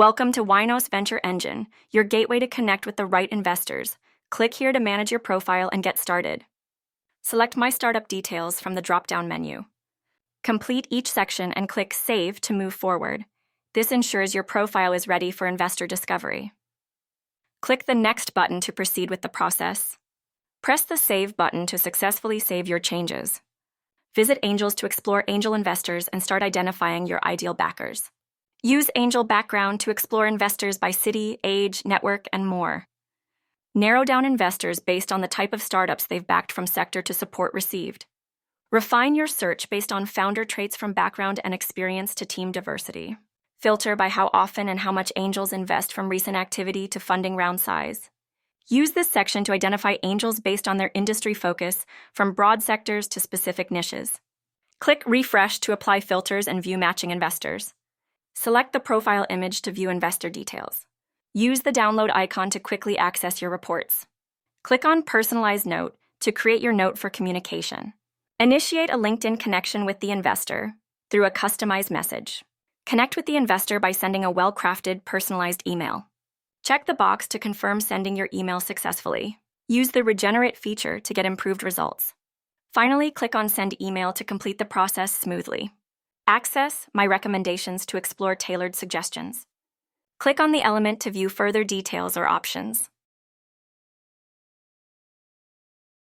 Welcome to YNOS Venture Engine, your gateway to connect with the right investors. Click here to manage your profile and get started. Select My Startup Details from the drop-down menu. Complete each section and click Save to move forward. This ensures your profile is ready for investor discovery. Click the Next button to proceed with the process. Press the Save button to successfully save your changes. Visit Angels to explore angel investors and start identifying your ideal backers. Use Angel Background to explore investors by city, age, network, and more. Narrow down investors based on the type of startups they've backed from sector to support received. Refine your search based on founder traits from background and experience to team diversity. Filter by how often and how much angels invest from recent activity to funding round size. Use this section to identify angels based on their industry focus, from broad sectors to specific niches. Click Refresh to apply filters and view matching investors. Select the profile image to view investor details. Use the download icon to quickly access your reports. Click on Personalize Note to create your note for communication. Initiate a LinkedIn connection with the investor through a customized message. Connect with the investor by sending a well-crafted, personalized email. Check the box to confirm sending your email successfully. Use the Regenerate feature to get improved results. Finally, click on Send Email to complete the process smoothly. Access My Recommendations to explore tailored suggestions. Click on the element to view further details or options.